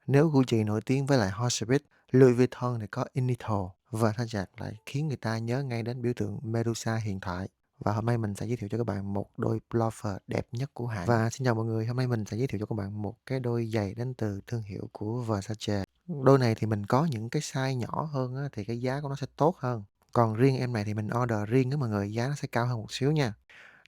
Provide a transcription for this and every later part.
Nếu Gucci nổi tiếng với lại Horsebit, Louis Vuitton thì có Initial, Versace lại khiến người ta nhớ ngay đến biểu tượng Medusa huyền thoại. Và hôm nay mình sẽ giới thiệu cho các bạn một đôi loafer đẹp nhất của hãng. Và xin chào mọi người, hôm nay mình sẽ giới thiệu cho các bạn một cái đôi giày đến từ thương hiệu của Versace. Đôi này thì mình có những cái size nhỏ hơn á, thì cái giá của nó sẽ tốt hơn. Còn riêng em này thì mình order riêng á mọi người, giá nó sẽ cao hơn một xíu nha.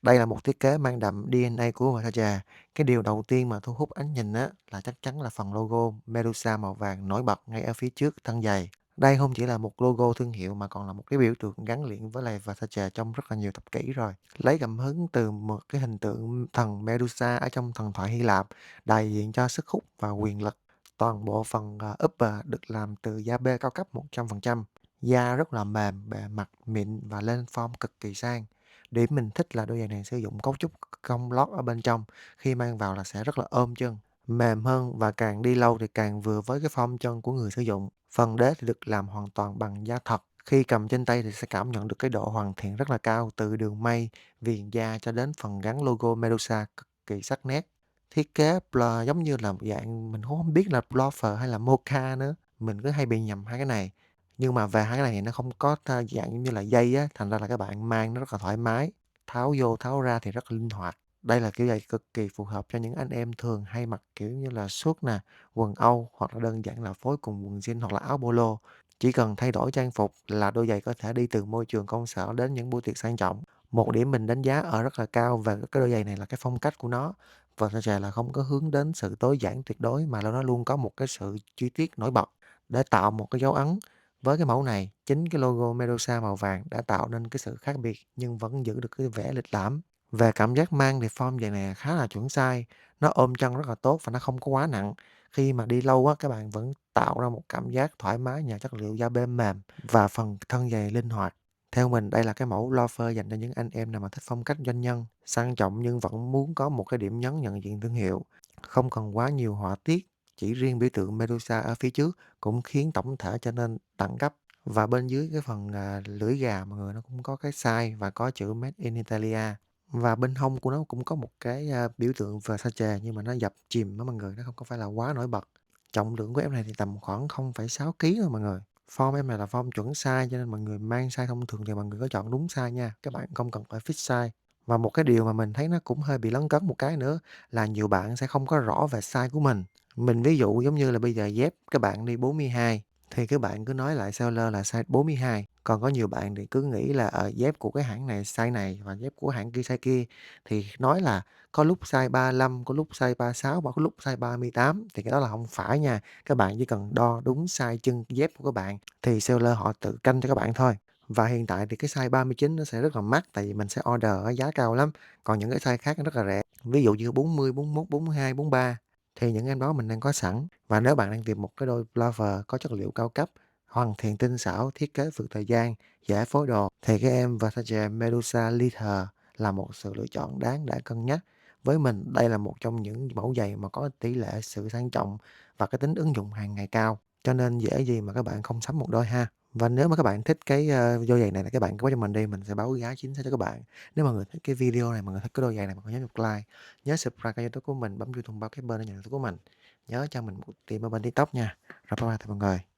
Đây là một thiết kế mang đậm DNA của Versace. Cái điều đầu tiên mà thu hút ánh nhìn á là chắc chắn là phần logo Medusa màu vàng nổi bật ngay ở phía trước thân giày. Đây không chỉ là một logo thương hiệu mà còn là một cái biểu tượng gắn liền với lại Versace trong rất là nhiều thập kỷ rồi. Lấy cảm hứng từ một cái hình tượng thần Medusa ở trong thần thoại Hy Lạp, đại diện cho sức hút và quyền lực. Toàn bộ phần upper được làm từ da bê cao cấp 100%. Da rất là mềm, bề mặt mịn và lên form cực kỳ sang. Điểm mình thích là đôi giày này sử dụng cấu trúc cong lót ở bên trong, khi mang vào là sẽ rất là ôm chân, mềm hơn và càng đi lâu thì càng vừa với cái form chân của người sử dụng. Phần đế thì được làm hoàn toàn bằng da thật. Khi cầm trên tay thì sẽ cảm nhận được cái độ hoàn thiện rất là cao từ đường may, viền da cho đến phần gắn logo Medusa cực kỳ sắc nét. Thiết kế giống như là một dạng mình cũng không biết là loafer hay là mocha nữa. Mình cứ hay bị nhầm hai cái này. Nhưng mà về hai cái này thì nó không có dạng giống như là dây á, thành ra là các bạn mang nó rất là thoải mái, tháo vô tháo ra thì rất là linh hoạt. Đây là kiểu giày cực kỳ phù hợp cho những anh em thường hay mặc, kiểu như là, suit nè, quần Âu hoặc là đơn giản là phối cùng quần jean hoặc là áo polo. Chỉ cần thay đổi trang phục là đôi giày có thể đi từ môi trường công sở đến những buổi tiệc sang trọng. Một điểm mình đánh giá ở rất là cao về cái đôi giày này là cái phong cách của nó. Versace là không có hướng đến sự tối giản tuyệt đối mà nó luôn có một cái sự chi tiết nổi bật để tạo một cái dấu ấn. Với cái mẫu này, chính cái logo Medusa màu vàng đã tạo nên cái sự khác biệt nhưng vẫn giữ được cái vẻ lịch lãm. Về cảm giác mang thì form giày này khá là chuẩn size, nó ôm chân rất là tốt và nó không có quá nặng. Khi mà đi lâu á, các bạn vẫn tạo ra một cảm giác thoải mái nhờ chất liệu da bêm mềm và phần thân giày linh hoạt. Theo mình, đây là cái mẫu loafer dành cho những anh em nào mà thích phong cách doanh nhân, sang trọng nhưng vẫn muốn có một cái điểm nhấn nhận diện thương hiệu. Không cần quá nhiều họa tiết, chỉ riêng biểu tượng Medusa ở phía trước cũng khiến tổng thể trở nên đẳng cấp. Và bên dưới cái phần lưỡi gà mọi người nó cũng có cái size và có chữ Made in Italia. Và bên hông của nó cũng có một cái biểu tượng Versace nhưng mà nó dập chìm đó mọi người, nó không có phải là quá nổi bật. Trọng lượng của em này thì tầm khoảng 0,6 ký thôi mọi người. Form em này là form chuẩn size cho nên mọi người mang size thông thường thì mọi người có chọn đúng size nha, các bạn không cần phải fix size. Và một cái điều mà mình thấy nó cũng hơi bị lấn cấn một cái nữa là nhiều bạn sẽ không có rõ về size của mình. Mình ví dụ giống như là bây giờ dép các bạn đi 42 thì các bạn cứ nói lại seller là size 42. Còn có nhiều bạn thì cứ nghĩ là dép của cái hãng này size này và dép của hãng kia size kia thì nói là có lúc size 35, có lúc size 36 và có lúc size 38 thì cái đó là không phải nha. Các bạn chỉ cần đo đúng size chân dép của các bạn thì seller họ tự canh cho các bạn thôi. Và hiện tại thì cái size 39 nó sẽ rất là mắc tại vì mình sẽ order ở giá cao lắm. Còn những cái size khác nó rất là rẻ. Ví dụ như 40, 41, 42, 43 thì những em đó mình đang có sẵn. Và nếu bạn đang tìm một cái đôi pullover có chất liệu cao cấp, hoàn thiện tinh xảo, thiết kế vượt thời gian, dễ phối đồ thì cái em Versace Medusa Leather là một sự lựa chọn đáng để cân nhắc. Với mình, đây là một trong những mẫu giày mà có tỷ lệ sự sang trọng và cái tính ứng dụng hàng ngày cao, cho nên dễ gì mà các bạn không sắm một đôi ha. Và nếu mà các bạn thích cái đôi giày này là các bạn cứ báo cho mình đi, mình sẽ báo giá chính xác cho các bạn. Nếu mà người thích cái video này, mọi người thích cái đôi giày này, mọi người nhớ một like, nhớ subscribe kênh YouTube của mình, bấm chuông thông báo cái bên để nhận thông báo của mình. Nhớ cho mình một tim ở bên TikTok nha. Rồi bye bye tụi mọi người.